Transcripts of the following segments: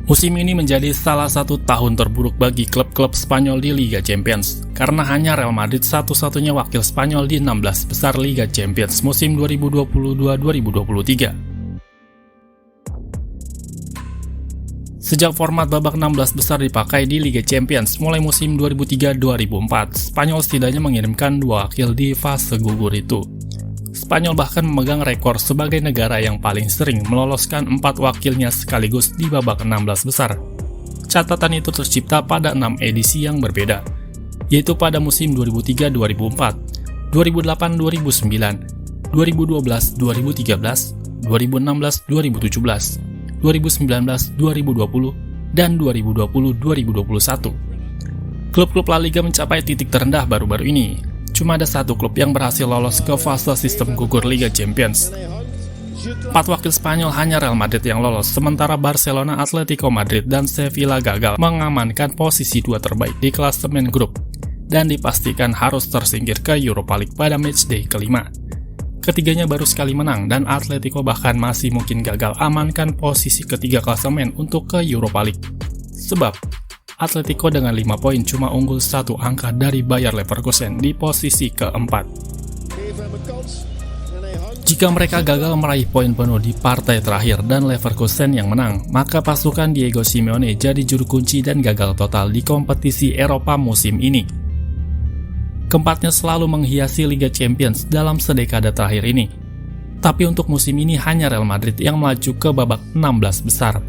Musim ini menjadi salah satu tahun terburuk bagi klub-klub Spanyol di Liga Champions, karena hanya Real Madrid satu-satunya wakil Spanyol di 16 besar Liga Champions musim 2022-2023. Sejak format babak 16 besar dipakai di Liga Champions mulai musim 2003-2004, Spanyol setidaknya mengirimkan 2 wakil di fase gugur itu. Spanyol bahkan memegang rekor sebagai negara yang paling sering meloloskan 4 wakilnya sekaligus di babak 16 besar. Catatan itu tercipta pada 6 edisi yang berbeda, yaitu pada musim 2003-2004, 2008-2009, 2012-2013, 2016-2017, 2019-2020, dan 2020-2021. Klub-klub La Liga mencapai titik terendah baru-baru ini. Cuma ada satu klub yang berhasil lolos ke fase sistem gugur Liga Champions. 4 wakil Spanyol hanya Real Madrid yang lolos, sementara Barcelona, Atletico Madrid, dan Sevilla gagal mengamankan posisi 2 terbaik di klasemen grup dan dipastikan harus tersingkir ke Europa League pada matchday kelima. Ketiganya baru sekali menang dan Atletico bahkan masih mungkin gagal amankan posisi ketiga klasemen untuk ke Europa League. Sebab Atletico dengan 5 poin cuma unggul 1 angka dari Bayer Leverkusen di posisi keempat. Jika mereka gagal meraih poin penuh di partai terakhir dan Leverkusen yang menang, maka pasukan Diego Simeone jadi juru kunci dan gagal total di kompetisi Eropa musim ini. Keempatnya selalu menghiasi Liga Champions dalam sedekade terakhir ini. Tapi untuk musim ini hanya Real Madrid yang melaju ke babak 16 besar.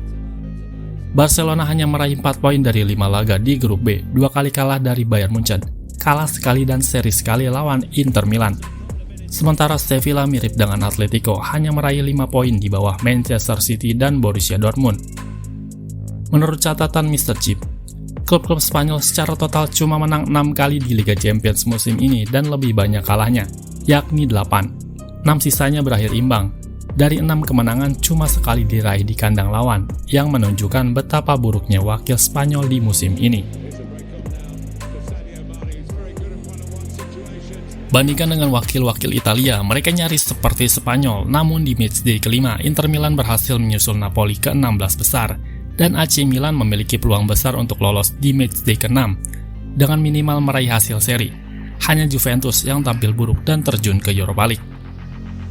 Barcelona hanya meraih 4 poin dari 5 laga di grup B, 2 kali kalah dari Bayern Munchen, kalah sekali dan seri sekali lawan Inter Milan. Sementara Sevilla mirip dengan Atletico, hanya meraih 5 poin di bawah Manchester City dan Borussia Dortmund. Menurut catatan Mr. Chip, klub-klub Spanyol secara total cuma menang 6 kali di Liga Champions musim ini dan lebih banyak kalahnya, yakni 8. 6 sisanya berakhir imbang. Dari 6 kemenangan cuma sekali diraih di kandang lawan, yang menunjukkan betapa buruknya wakil Spanyol di musim ini. Bandingkan dengan wakil-wakil Italia, mereka nyaris seperti Spanyol, namun di matchday kelima, Inter Milan berhasil menyusul Napoli ke 16 besar, dan AC Milan memiliki peluang besar untuk lolos di matchday ke-6, dengan minimal meraih hasil seri. Hanya Juventus yang tampil buruk dan terjun ke Europa League.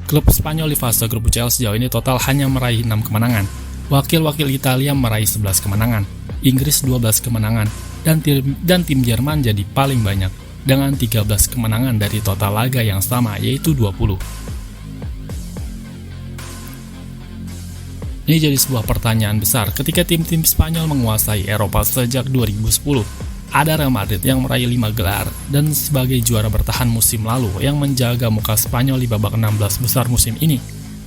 Klub Spanyol di fase grup UCL sejauh ini total hanya meraih 6 kemenangan. Wakil-wakil Italia meraih 11 kemenangan, Inggris 12 kemenangan, dan tim Jerman jadi paling banyak dengan 13 kemenangan dari total laga yang sama, yaitu 20. Ini jadi sebuah pertanyaan besar ketika tim-tim Spanyol menguasai Eropa sejak 2010. Ada Real Madrid yang meraih 5 gelar dan sebagai juara bertahan musim lalu yang menjaga muka Spanyol di babak 16 besar musim ini,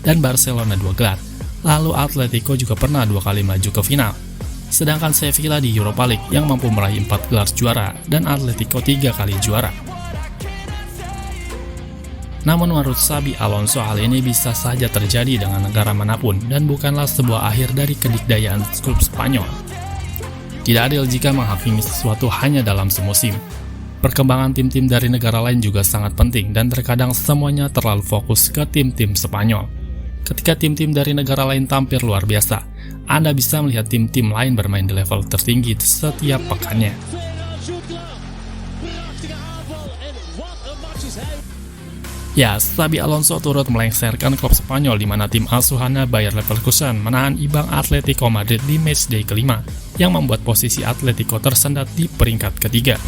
dan Barcelona 2 gelar. Lalu Atletico juga pernah 2 kali maju ke final. Sedangkan Sevilla di Europa League yang mampu meraih 4 gelar juara dan Atletico 3 kali juara. Namun menurut Xabi Alonso, hal ini bisa saja terjadi dengan negara manapun dan bukanlah sebuah akhir dari kedikdayaan klub Spanyol. Tidak adil jika menghakimi sesuatu hanya dalam semusim. Perkembangan tim-tim dari negara lain juga sangat penting dan terkadang semuanya terlalu fokus ke tim-tim Spanyol. Ketika tim-tim dari negara lain tampil luar biasa, Anda bisa melihat tim-tim lain bermain di level tertinggi setiap pekannya. Ya, Xabi Alonso turut melengsarkan klub Spanyol di mana tim asuhannya Bayer Leverkusen menahan imbang Atletico Madrid di matchday kelima, yang membuat posisi Atletico tersendat di peringkat ketiga.